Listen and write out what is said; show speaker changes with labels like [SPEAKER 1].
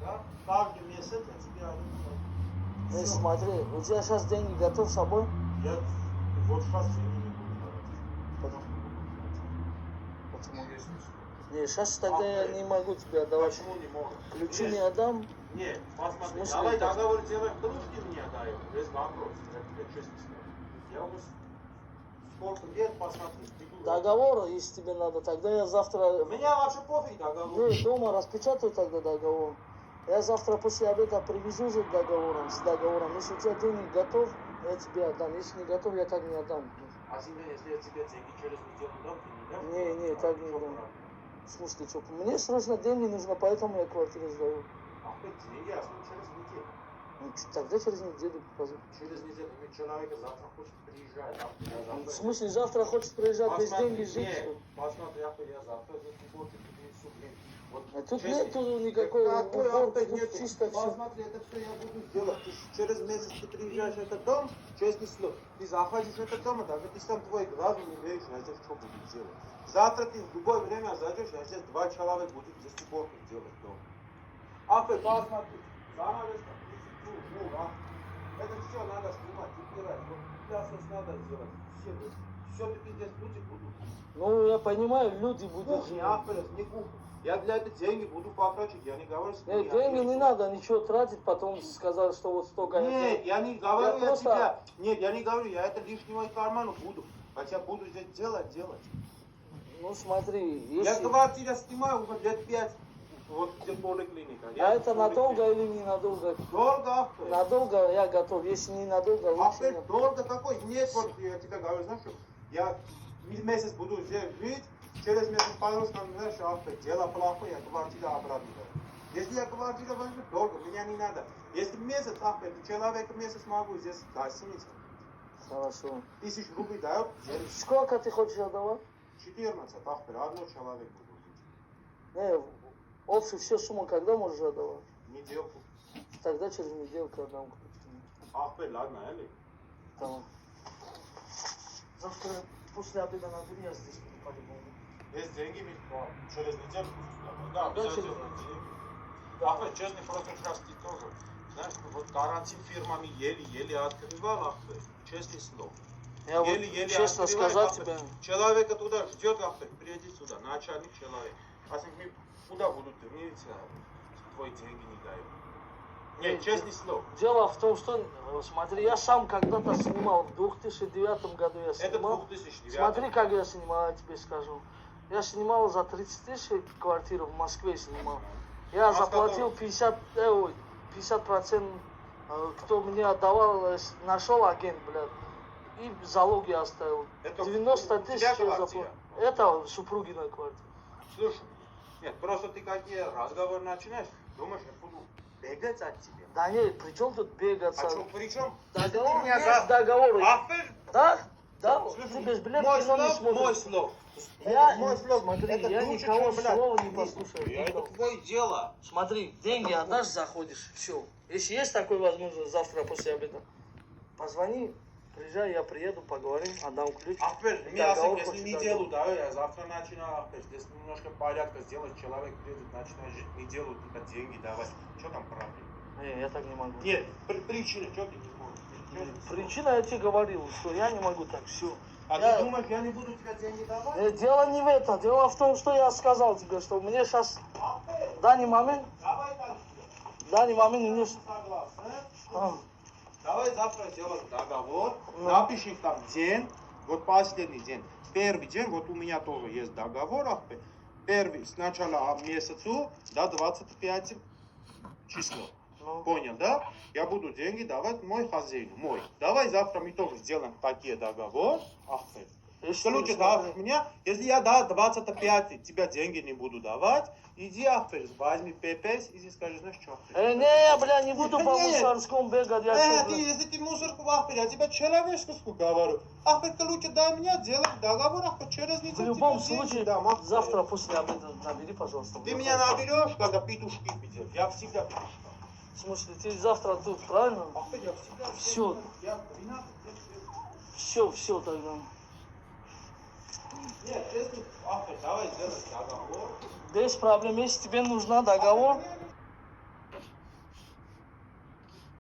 [SPEAKER 1] да? Каждый месяц я тебе один.
[SPEAKER 2] Смотри, у тебя сейчас деньги готов с собой?
[SPEAKER 1] Я вот сейчас деньги не буду давать.
[SPEAKER 2] Потом. Почему?
[SPEAKER 1] Есть смысл.
[SPEAKER 2] Не, сейчас тогда я не могу тебе отдавать.
[SPEAKER 1] Почему не могу?
[SPEAKER 2] Ключи
[SPEAKER 1] Нет.
[SPEAKER 2] не отдам.
[SPEAKER 1] Нет, посмотри,
[SPEAKER 2] В смысле
[SPEAKER 1] давай
[SPEAKER 2] это?
[SPEAKER 1] договор делаем, ключи мне отдаем, без вопросов, я тебе честно скажу. Я уже сколько лет, посмотри, иду.
[SPEAKER 2] Договор, если тебе надо, тогда я завтра...
[SPEAKER 1] Меня вообще пофиг договор.
[SPEAKER 2] Ты дома распечатай тогда договор. Я завтра после обеда привезу с договором. Если у тебя денег готов, я тебе отдам. Если не готов, я так не отдам.
[SPEAKER 1] А сегодня, если я тебе деньги через неделю дам, ты не дашь?
[SPEAKER 2] Не, так не дам. В смысле, что? Мне срочно деньги нужно, поэтому я квартиру сдаю.
[SPEAKER 1] А ты деньги, а через неделю.
[SPEAKER 2] Ну, тогда через неделю покажу.
[SPEAKER 1] Через неделю мне человек завтра хочет приезжать.
[SPEAKER 2] В смысле, завтра хочешь приезжать без деньги жить?
[SPEAKER 1] Нет, посмотри, я завтра за субботу принесу, блин. Вот,
[SPEAKER 2] А тут
[SPEAKER 1] честно,
[SPEAKER 2] нету никакой уборки, тут
[SPEAKER 1] нет,
[SPEAKER 2] чисто все.
[SPEAKER 1] посмотри, это все я буду делать. Ты через месяц ты приезжаешь в этот дом, честный слово, ты заходишь в этот дом, даже ты сам твой глаз не видишь, я здесь что буду делать. Завтра ты в любое время зайдешь, я здесь 2 человека будут здесь уборку делать дома. А ты посмотри, занавеска, это все надо снимать, убирать, вот ясность надо сделать. Все-таки здесь люди будут.
[SPEAKER 2] Ну, я понимаю, люди будут
[SPEAKER 1] Кухня,
[SPEAKER 2] жить.
[SPEAKER 1] не кухня. Я для этого деньги буду потратить, я не говорю, что
[SPEAKER 2] Нет, деньги не надо ничего тратить, потом сказать, что вот столько...
[SPEAKER 1] Нет, я не говорю, я
[SPEAKER 2] просто...
[SPEAKER 1] тебя... Нет, я не говорю, я это лишнего из кармана буду. Хотя буду здесь делать.
[SPEAKER 2] Ну, смотри, если...
[SPEAKER 1] Я квартиру снимаю уже лет 5. Вот где поликлиника.
[SPEAKER 2] А это надолго или не надолго?
[SPEAKER 1] Долго.
[SPEAKER 2] Надолго я готов, если не надолго, лучше нет.
[SPEAKER 1] Долго какой? Нет, вот я тебе говорю, знаешь, что я месяц буду здесь жить, через месяц по-русски, знаешь, дело плохое, я квартиру обратно. Если я квартиру возьму, долго, меня не надо. Если месяц, человек месяц могу здесь гостиница.
[SPEAKER 2] Хорошо.
[SPEAKER 1] 1000 рублей дают.
[SPEAKER 2] Сколько ты хочешь отдавать?
[SPEAKER 1] 14, одно человек буду жить.
[SPEAKER 2] Не, общую всю сумму когда можешь отдавать?
[SPEAKER 1] Недельку.
[SPEAKER 2] Тогда через недельку отдам.
[SPEAKER 1] Ладно, Эли.
[SPEAKER 2] Tamam. Завтра после обеда надо, я здесь буду по-любому.
[SPEAKER 1] Есть деньги ведь через неделю. Да, обязательно деньги. Ахмед, честно, просто сейчас ты тоже. Знаешь, вот карантин фирмами еле-еле открывал, Ахмед. Честное слово.
[SPEAKER 2] Я
[SPEAKER 1] еле-еле
[SPEAKER 2] вот честно сказать тебе.
[SPEAKER 1] Человека туда ждет, Ахмед, приедет сюда, начальник человек. А мы куда будут дымиться, твои деньги не дают. Нет, честное слово.
[SPEAKER 2] Дело в том, что, смотри, я сам когда-то снимал, в 2009 году я снимал.
[SPEAKER 1] Это 2009.
[SPEAKER 2] Смотри, как я снимал, я тебе скажу. Я снимал за 30 тысяч квартиру в Москве снимал. Я заплатил 50%, кто мне отдавал, нашел агент, блядь. И залоги оставил.
[SPEAKER 1] Это
[SPEAKER 2] 90 тысяч я заплатил. Это супругина квартира.
[SPEAKER 1] Слушай, нет, просто ты какие разговоры начинаешь, думаешь, я буду бегать от тебя.
[SPEAKER 2] Да нет, при чем тут бегаться?
[SPEAKER 1] А что, при чем?
[SPEAKER 2] Договор есть договор. Да? Да,
[SPEAKER 1] Слушай,
[SPEAKER 2] ты без билета
[SPEAKER 1] мой
[SPEAKER 2] кино не
[SPEAKER 1] слов,
[SPEAKER 2] смотришь.
[SPEAKER 1] мой слов.
[SPEAKER 2] Мой слов, смотри, я
[SPEAKER 1] лучше,
[SPEAKER 2] никого
[SPEAKER 1] чем, блядь,
[SPEAKER 2] слова не послушаю.
[SPEAKER 1] Это твое дело.
[SPEAKER 2] Смотри, деньги отдашь, заходишь, все. Если есть такой возможность завтра после обеда, позвони, приезжай, я приеду, поговорим, отдам ключ.
[SPEAKER 1] Ахмед, если неделю, да, я завтра начинаю, Ахмед, если немножко порядка сделать, человек придет, начинает жить неделю, типа деньги давать. Что там проблема?
[SPEAKER 2] Не, я так не могу.
[SPEAKER 1] Нет, причина, что ты не можешь?
[SPEAKER 2] Причина, я тебе говорил, что я не могу так, все.
[SPEAKER 1] А ты думаешь, я не буду тебе деньги давать?
[SPEAKER 2] Дело не в этом, дело в том, что я сказал тебе, что мне сейчас, в данный момент, не
[SPEAKER 1] Согласен. Давай завтра сделаем договор, напиши там день, вот последний день. Первый день, вот у меня тоже есть договор, первый, сначала месяцу до 25 число. Понял, да? Я буду деньги давать мой хозяин, мой. Давай завтра мы тоже сделаем такие договоры. Если лучше дашь мне, если я до 25 тебя деньги не буду давать, иди возьми ППС и скажи, знаешь что?
[SPEAKER 2] Не, бля, не буду по мусорскому бегать.
[SPEAKER 1] Если ты мусорку я тебе человеческую говорю. Ты лучше дай мне делать договор, через неделю.
[SPEAKER 2] В любом случае, завтра после обеда набери, пожалуйста.
[SPEAKER 1] Ты меня наберешь, когда петушки пидешь. Я всегда петушка.
[SPEAKER 2] В смысле, ты завтра тут, правильно?
[SPEAKER 1] Я всегда.
[SPEAKER 2] Все. Все тогда.
[SPEAKER 1] Нет, честно, давай сделаем договор.
[SPEAKER 2] Без проблем, если тебе нужна договор,